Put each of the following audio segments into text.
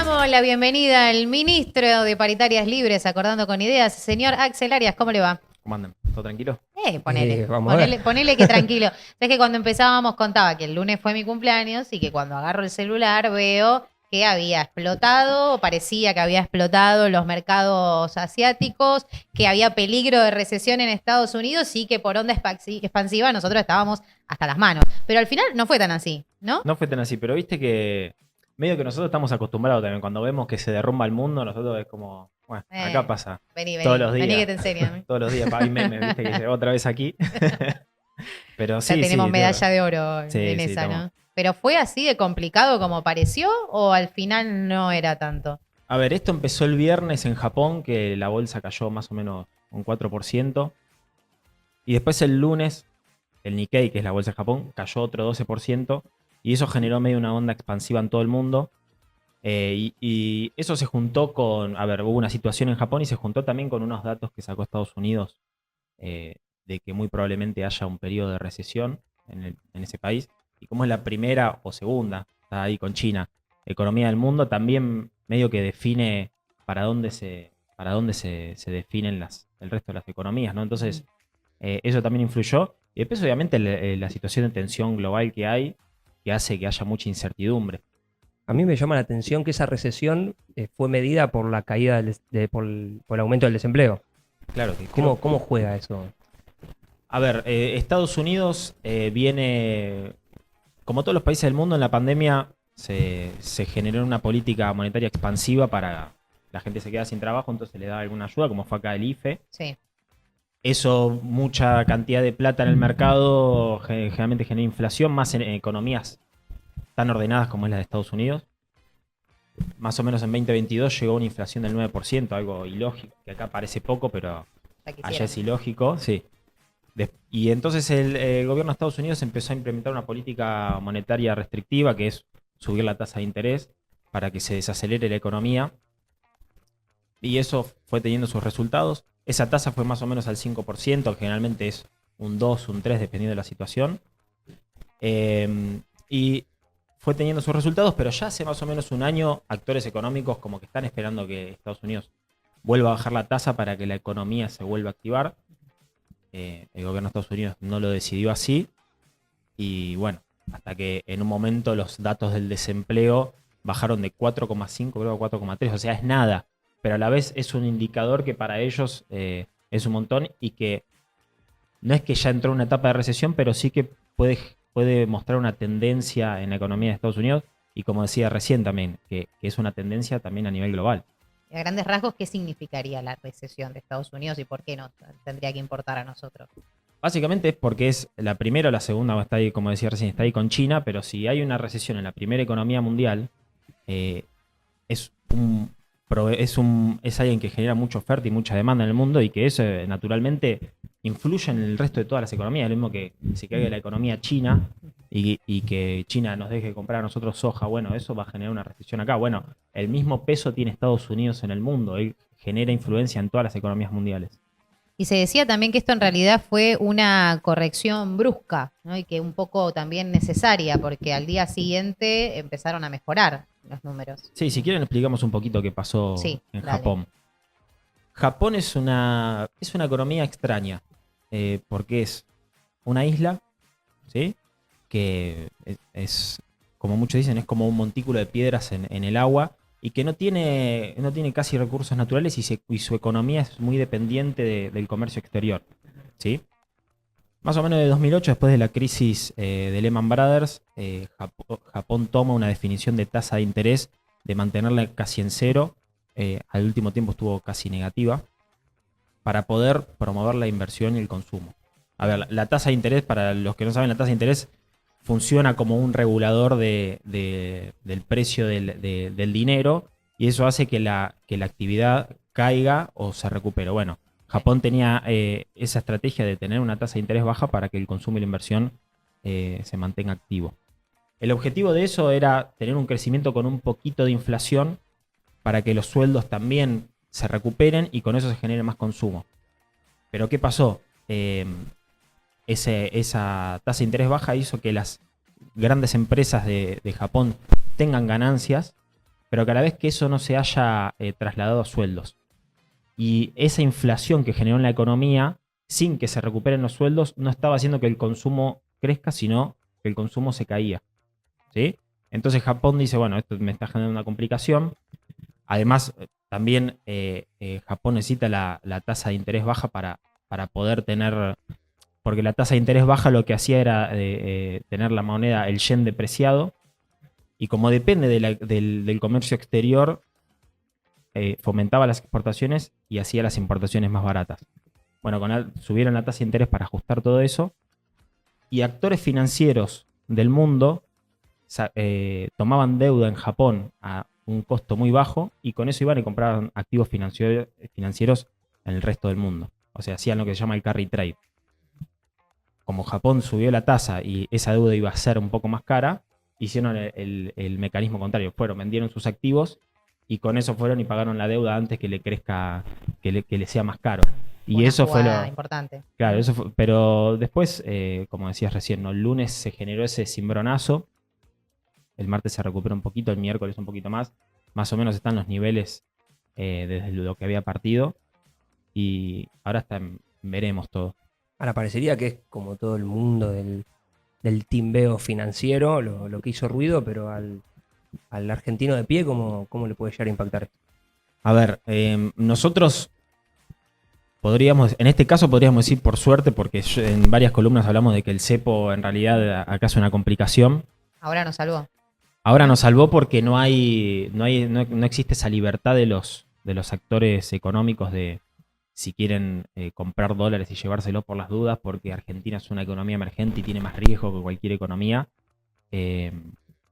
damos la bienvenida al ministro de Paritarias Libres, Acordando con Ideas, señor Axel Arias. ¿Cómo le va? ¿Cómo andan? ¿Todo tranquilo? Vamos a ver. Ponele que tranquilo. Es que cuando empezábamos contaba que el lunes fue mi cumpleaños y que cuando agarro el celular veo que había explotado, o parecía que había explotado los mercados asiáticos, que había peligro de recesión en Estados Unidos y que por onda expansiva nosotros estábamos hasta las manos. Pero al final no fue tan así, ¿no? No fue tan así, pero viste que medio que nosotros estamos acostumbrados también. Cuando vemos que se derrumba el mundo, nosotros es como, bueno, acá pasa Vení, todos los días. vení que te enseño. Todos los días, hay memes, viste, que dice, otra vez aquí. Pero sí, Ya tenemos sí, medalla de oro sí, en sí, esa, estamos. ¿no? ¿Pero fue así de complicado como pareció o al final no era tanto? A ver, esto empezó el viernes en Japón, que la bolsa cayó más o menos un 4%. Y después el lunes, el Nikkei, que es la bolsa de Japón, cayó otro 12%. Y eso generó medio una onda expansiva en todo el mundo. Y eso se juntó con, a ver, hubo una situación en Japón y se juntó también con unos datos que sacó Estados Unidos de que muy probablemente haya un periodo de recesión en ese país. Y como es la primera o segunda, está ahí con China, economía del mundo, también medio que define para dónde se definen el resto de las economías, ¿no? Entonces, eso también influyó. Y después, obviamente, la situación de tensión global que hay, que hace que haya mucha incertidumbre. A mí me llama la atención que esa recesión fue medida por la caída por el aumento del desempleo. Claro que ¿Cómo juega eso? A ver, Estados Unidos viene, como todos los países del mundo, en la pandemia se generó una política monetaria expansiva para la gente se queda sin trabajo, entonces le da alguna ayuda, como fue acá el IFE. Sí. Eso, mucha cantidad de plata en el mercado, generalmente genera inflación, más en economías tan ordenadas como es la de Estados Unidos. Más o menos en 2022 llegó una inflación del 9%, algo ilógico, que acá parece poco, pero allá es ilógico, sí. Y entonces el gobierno de Estados Unidos empezó a implementar una política monetaria restrictiva, que es subir la tasa de interés para que se desacelere la economía. Y eso fue teniendo sus resultados. Esa tasa fue más o menos al 5%, generalmente es un 2, un 3, dependiendo de la situación. Y fue teniendo sus resultados, pero ya hace más o menos un año actores económicos como que están esperando que Estados Unidos vuelva a bajar la tasa para que la economía se vuelva a activar. El gobierno de Estados Unidos no lo decidió así. Y bueno, hasta que en un momento los datos del desempleo bajaron de 4,5 creo a 4,3, o sea, es nada. Pero a la vez es un indicador que para ellos es un montón y que no es que ya entró en una etapa de recesión, pero sí que puede mostrar una tendencia en la economía de Estados Unidos y como decía recién también, que es una tendencia también a nivel global. A grandes rasgos, ¿qué significaría la recesión de Estados Unidos y por qué no tendría que importar a nosotros? Básicamente es porque es la primera o la segunda, está ahí, como decía recién, está ahí con China, pero si hay una recesión en la primera economía mundial, es alguien que genera mucha oferta y mucha demanda en el mundo y que eso naturalmente influye en el resto de todas las economías. Lo mismo que si caiga la economía china y que China nos deje comprar a nosotros soja, bueno, eso va a generar una recesión acá. Bueno, el mismo peso tiene Estados Unidos en el mundo, él genera influencia en todas las economías mundiales. Y se decía también que esto en realidad fue una corrección brusca, ¿no? Y que un poco también necesaria, porque al día siguiente empezaron a mejorar los números. Sí, si quieren explicamos un poquito qué pasó en dale. Japón. Japón es una economía extraña, porque es una isla, ¿sí? Que es, como muchos dicen, es como un montículo de piedras en el agua y que no tiene casi recursos naturales y su economía es muy dependiente del comercio exterior, ¿sí? Más o menos de 2008, después de la crisis de Lehman Brothers, Japón toma una definición de tasa de interés de mantenerla casi en cero, al último tiempo estuvo casi negativa, para poder promover la inversión y el consumo. A ver, la tasa de interés, para los que no saben, la tasa de interés funciona como un regulador del precio del dinero y eso hace que la actividad caiga o se recupere. Bueno, Japón tenía esa estrategia de tener una tasa de interés baja para que el consumo y la inversión se mantenga activo. El objetivo de eso era tener un crecimiento con un poquito de inflación para que los sueldos también se recuperen y con eso se genere más consumo. Pero ¿qué pasó? Esa tasa de interés baja hizo que las grandes empresas de Japón tengan ganancias pero que a la vez que eso no se haya trasladado a sueldos. Y esa inflación que generó en la economía, sin que se recuperen los sueldos, no estaba haciendo que el consumo crezca, sino que el consumo se caía. ¿Sí? Entonces Japón dice, bueno, esto me está generando una complicación. Además, también Japón necesita la tasa de interés baja para poder tener, porque la tasa de interés baja lo que hacía era tener la moneda, el yen depreciado, y como depende del comercio exterior, fomentaba las exportaciones y hacía las importaciones más baratas. Bueno, subieron la tasa de interés para ajustar todo eso, y actores financieros del mundo tomaban deuda en Japón a un costo muy bajo y con eso iban y compraban activos financieros en el resto del mundo. O sea, hacían lo que se llama el carry trade. Como Japón subió la tasa y esa deuda iba a ser un poco más cara, hicieron el mecanismo contrario. Vendieron sus activos y con eso fueron y pagaron la deuda antes que le crezca, que le sea más caro. Y Una eso fue jugada importante. Claro, eso fue, pero después, como decías recién, ¿no? El lunes se generó ese cimbronazo. El martes se recupera un poquito, el miércoles un poquito más. Más o menos están los niveles desde lo que había partido. Y ahora veremos todo. Ahora parecería que es como todo el mundo del timbeo financiero lo que hizo ruido, pero al argentino de pie, ¿cómo le puede llegar a impactar esto? A ver, nosotros en este caso podríamos decir por suerte, porque en varias columnas hablamos de que el cepo en realidad acá es una complicación. Ahora nos salvó. Ahora nos salvó porque no existe esa libertad de los actores económicos de si quieren comprar dólares y llevárselos por las dudas, porque Argentina es una economía emergente y tiene más riesgo que cualquier economía.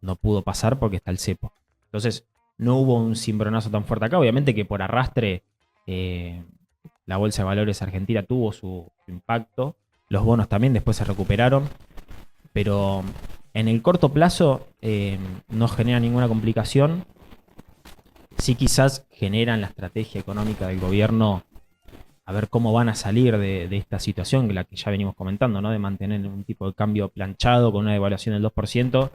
No pudo pasar porque está el cepo. Entonces, no hubo un cimbronazo tan fuerte acá. Obviamente que por arrastre la Bolsa de Valores argentina tuvo su impacto. Los bonos también después se recuperaron. Pero en el corto plazo no genera ninguna complicación. Sí, quizás generan la estrategia económica del gobierno a ver cómo van a salir de esta situación, la que ya venimos comentando, ¿no? De mantener un tipo de cambio planchado con una devaluación del 2%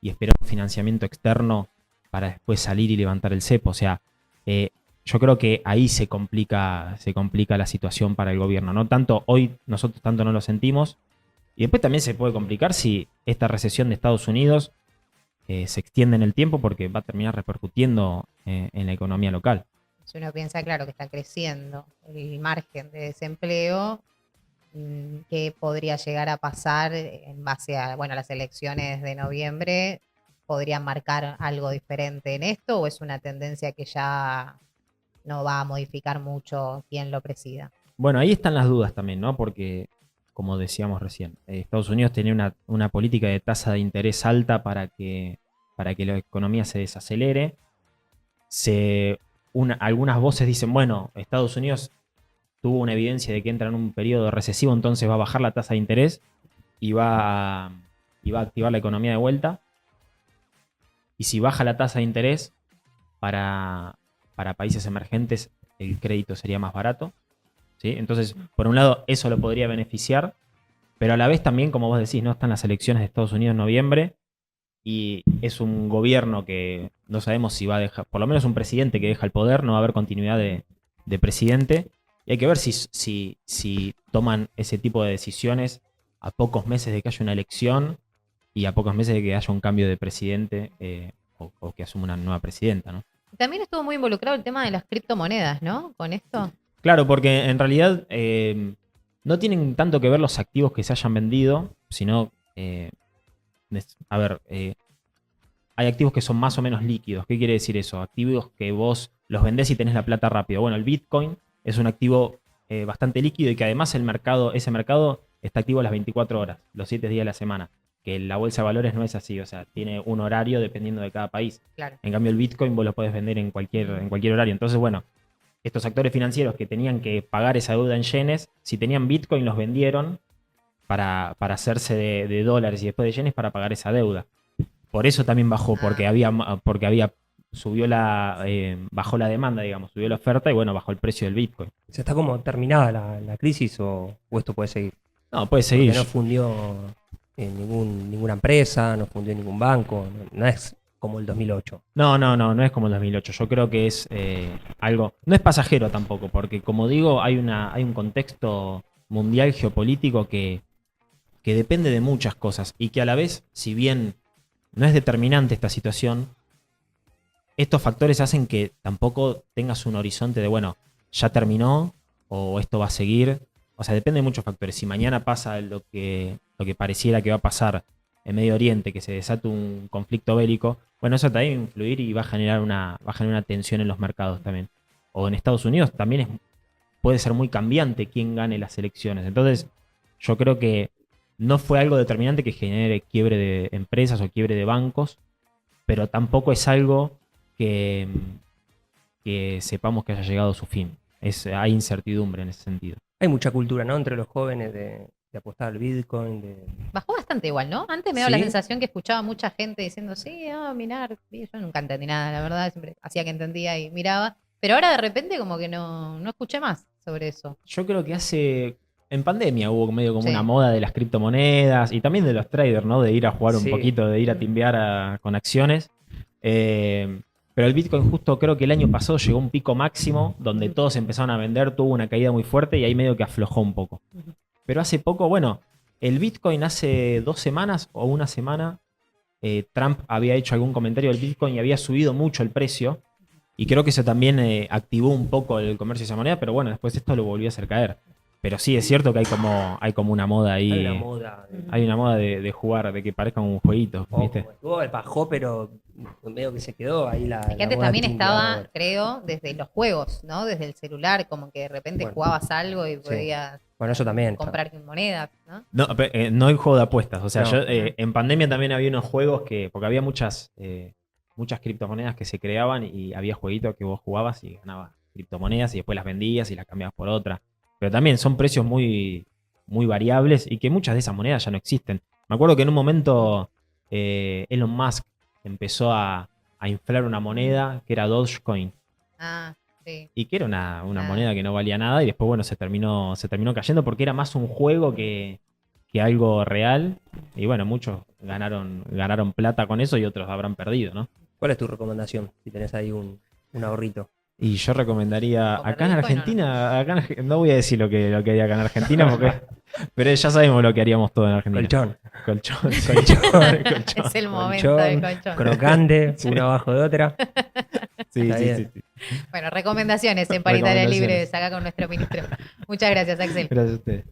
y esperar un financiamiento externo para después salir y levantar el cepo. O sea, yo creo que ahí se complica la situación para el gobierno. No tanto hoy, nosotros tanto no lo sentimos. Y después también se puede complicar si esta recesión de Estados Unidos se extiende en el tiempo, porque va a terminar repercutiendo en la economía local. Si uno piensa, claro, que está creciendo el margen de desempleo, ¿qué podría llegar a pasar en base a, las elecciones de noviembre? ¿Podrían marcar algo diferente en esto o es una tendencia que ya no va a modificar mucho quién lo presida? Bueno, ahí están las dudas también, ¿no? Porque, como decíamos recién, Estados Unidos tenía una política de tasa de interés alta para que la economía se desacelere. Algunas voces dicen, bueno, Estados Unidos tuvo una evidencia de que entra en un periodo recesivo, entonces va a bajar la tasa de interés y va a activar la economía de vuelta. Y si baja la tasa de interés para países emergentes, el crédito sería más barato, ¿sí? Entonces, por un lado, eso lo podría beneficiar, pero a la vez también, como vos decís, no están las elecciones de Estados Unidos en noviembre y es un gobierno que no sabemos si va a dejar, por lo menos un presidente que deja el poder, no va a haber continuidad de presidente. Y hay que ver si toman ese tipo de decisiones a pocos meses de que haya una elección y a pocos meses de que haya un cambio de presidente o que asuma una nueva presidenta, ¿no? También estuvo muy involucrado el tema de las criptomonedas, ¿no? Con esto. Claro, porque en realidad no tienen tanto que ver los activos que se hayan vendido, sino, hay activos que son más o menos líquidos. ¿Qué quiere decir eso? Activos que vos los vendés y tenés la plata rápido. Bueno, el Bitcoin es un activo bastante líquido y que además ese mercado está activo las 24 horas, los 7 días de la semana. Que la bolsa de valores no es así, o sea, tiene un horario dependiendo de cada país. Claro. En cambio, el Bitcoin vos lo podés vender en cualquier horario. Entonces, bueno, estos actores financieros que tenían que pagar esa deuda en yenes, si tenían Bitcoin los vendieron para hacerse de dólares y después de yenes para pagar esa deuda. Por eso también bajó, porque bajó la demanda, digamos, subió la oferta y bueno, bajó el precio del Bitcoin. ¿Se está como terminada la crisis o esto puede seguir? No, puede seguir. Porque no fundió ninguna empresa, no fundió ningún banco, no es como el 2008. No es como el 2008. Yo creo que es algo, no es pasajero tampoco, porque como digo, hay un contexto mundial geopolítico que depende de muchas cosas y que a la vez, si bien no es determinante esta situación, estos factores hacen que tampoco tengas un horizonte de, bueno, ya terminó o esto va a seguir. O sea, depende de muchos factores. Si mañana pasa lo que pareciera que va a pasar en Medio Oriente, que se desata un conflicto bélico, bueno, eso también va a influir y va a generar una tensión en los mercados también. O en Estados Unidos también puede ser muy cambiante quién gane las elecciones. Entonces, yo creo que no fue algo determinante que genere quiebre de empresas o quiebre de bancos, pero tampoco es algo que sepamos que haya llegado a su fin. Hay incertidumbre en ese sentido. Hay mucha cultura, ¿no? Entre los jóvenes de apostar al Bitcoin. Bajó bastante igual, ¿no? Antes me daba la ¿Sí? sensación que escuchaba mucha gente diciendo, sí, minar. Y yo nunca entendí nada, la verdad. Siempre hacía que entendía y miraba. Pero ahora de repente como que no escuché más sobre eso. Yo creo que en pandemia hubo medio como Sí. una moda de las criptomonedas y también de los traders, ¿no? De ir a jugar un Sí. poquito, de ir a timbear con acciones. Pero el Bitcoin justo creo que el año pasado llegó a un pico máximo donde todos empezaron a vender, tuvo una caída muy fuerte y ahí medio que aflojó un poco. Ujú. Pero hace poco, bueno, el Bitcoin hace 2 semanas o una semana, Trump había hecho algún comentario del Bitcoin y había subido mucho el precio. Y creo que eso también activó un poco el comercio de esa moneda, pero bueno, después esto lo volvió a hacer caer. Pero sí, es cierto que hay como una moda ahí. Hay una moda. Hay una moda de jugar, de que parezca un jueguito, ¿viste? Bajó, pero medio que se quedó ahí la. Es que antes moda también estaba, timbiadora. creo, desde los juegos, ¿no? Desde el celular, como que de repente Bueno. jugabas algo y podías Bueno, eso también. comprar monedas, ¿no? No hay juego de apuestas. O sea, No. yo en pandemia también había unos juegos porque había muchas criptomonedas que se creaban y había jueguitos que vos jugabas y ganabas criptomonedas y después las vendías y las cambiabas por otra. Pero también son precios muy, muy variables y que muchas de esas monedas ya no existen. Me acuerdo que en un momento Elon Musk empezó a inflar una moneda que era Dogecoin Ah, sí. y que era una moneda que no valía nada y después, bueno, se terminó cayendo porque era más un juego que algo real. Y bueno, muchos ganaron plata con eso y otros habrán perdido, ¿no? ¿Cuál es tu recomendación? Si tenés ahí un ahorrito. Y yo recomendaría, ¿Comer acá en Bitcoin o no? Argentina, no voy a decir lo que haría acá en Argentina, pero ya sabemos lo que haríamos todos en Argentina. Colchón. Colchón. Colchón. Es el momento del colchón. Crocante, una abajo de otra. Sí, Está sí, bien. sí, sí. Bueno, recomendaciones en Paritaria Libre, Recomendaciones. acá con nuestro ministro. Muchas gracias, Axel. Gracias a ustedes.